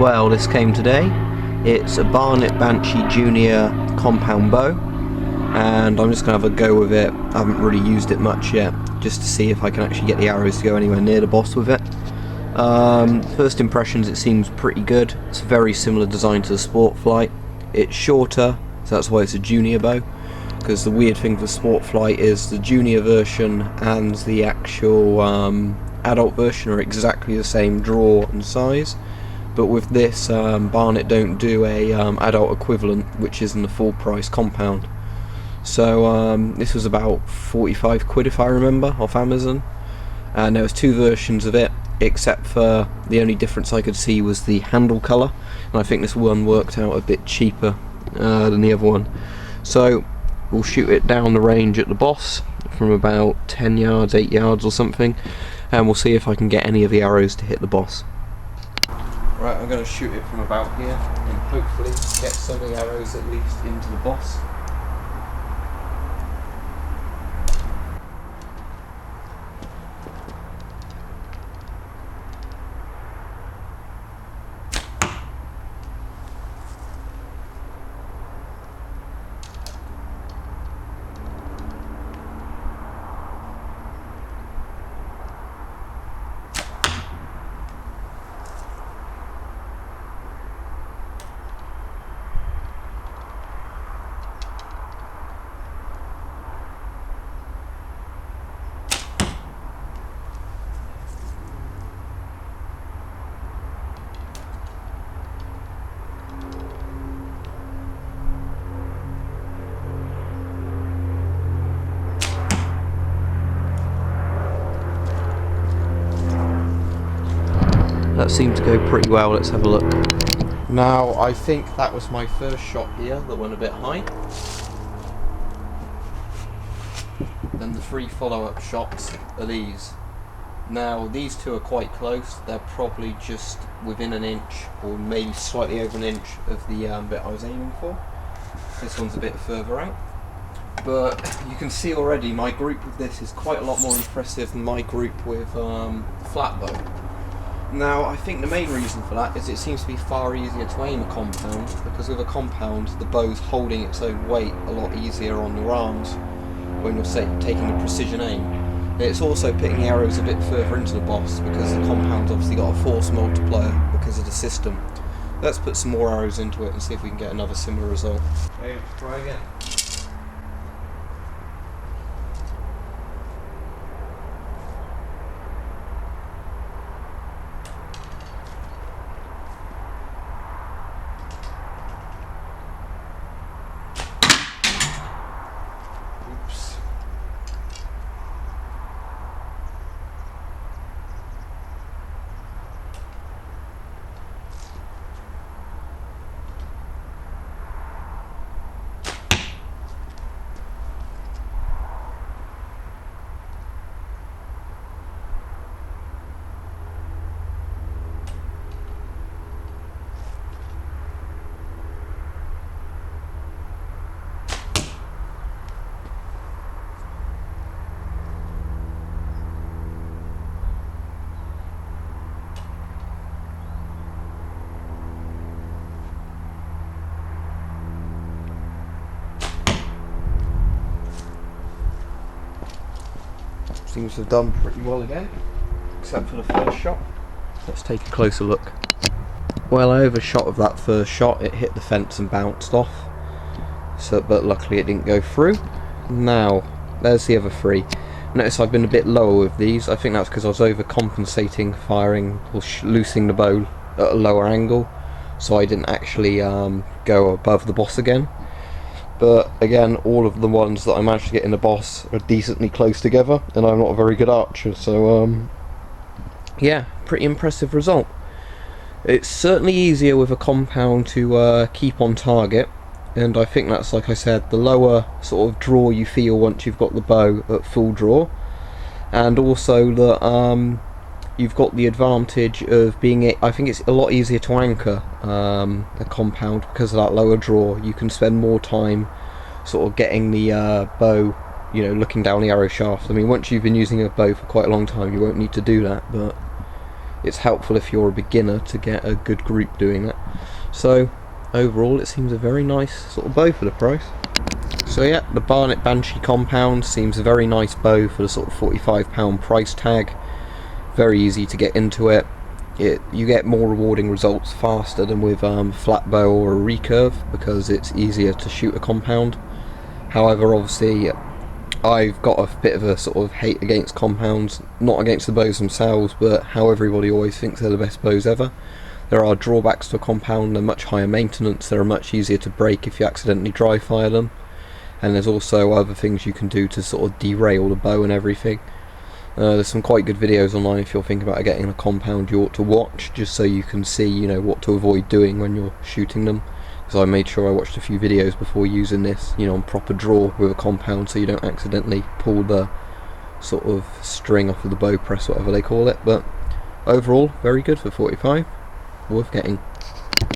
well. This came today. It's a Barnett Banshee Junior compound bow, and I'm just going to have a go with it. I haven't really used it much yet, just to see if I can actually get the arrows to go anywhere near the boss with it. First impressions, it seems pretty good. It's a very similar design to the Sport Flight. It's shorter, so that's why it's a junior bow, because the weird thing for Sport Flight is the junior version and the actual adult version are exactly the same draw and size, but with this Barnett don't do a adult equivalent, which is in the full price compound. So this was about 45 quid if I remember, off Amazon, and there was two versions of it, except for the only difference I could see was the handle colour, and I think this one worked out a bit cheaper than the other one. So we'll shoot it down the range at the boss from about 10 yards, 8 yards or something, and we'll see if I can get any of the arrows to hit the boss. Right, I'm going to shoot it from about here and hopefully get some of the arrows at least into the boss. That seemed to go pretty well. Let's have a look. Now, I think that was my first shot here that went a bit high. Then the three follow-up shots are these. Now, these two are quite close. They're probably just within an inch, or maybe slightly over an inch of the bit I was aiming for. This one's a bit further out. But you can see already my group with this is quite a lot more impressive than my group with flat bow. Now, I think the main reason for that is it seems to be far easier to aim a compound, because with a compound the bow's holding its own weight a lot easier on your arms when you're taking a precision aim. It's also putting the arrows a bit further into the boss, because the compound's obviously got a force multiplier because of the system. Let's put some more arrows into it and see if we can get another similar result. Okay, try again. Seems to have done pretty well again, except for the first shot. Let's take a closer look. Well, I overshot of that first shot. It hit the fence and bounced off, but luckily it didn't go through. Now, there's the other three. Notice I've been a bit lower with these. I think that's because I was overcompensating, firing or loosing the bow at a lower angle, so I didn't actually go above the boss again. But again, all of the ones that I managed to get in the boss are decently close together, and I'm not a very good archer, so yeah, pretty impressive result. It's certainly easier with a compound to keep on target, and I think that's, like I said, the lower sort of draw you feel once you've got the bow at full draw, and also that you've got the advantage of being, I think it's a lot easier to anchor a compound because of that lower draw. You can spend more time sort of getting the bow, you know, looking down the arrow shaft. I mean, once you've been using a bow for quite a long time, you won't need to do that, but it's helpful if you're a beginner to get a good group doing that. So overall it seems a very nice sort of bow for the price. So yeah, the Barnett Banshee compound seems a very nice bow for the sort of £45 price tag. Very easy to get into it. You get more rewarding results faster than with flat bow or a recurve, because it's easier to shoot a compound. However, obviously I've got a bit of a sort of hate against compounds, not against the bows themselves, but how everybody always thinks they're the best bows ever. There are drawbacks to a compound. They're much higher maintenance, they're much easier to break if you accidentally dry fire them, and there's also other things you can do to sort of derail the bow and everything. There's some quite good videos online if you're thinking about getting a compound you ought to watch, just so you can see, you know, what to avoid doing when you're shooting them. Because I made sure I watched a few videos before using this, you know, on proper draw with a compound, so you don't accidentally pull the sort of string off of the bow press, whatever they call it. But overall, very good for 45, worth getting.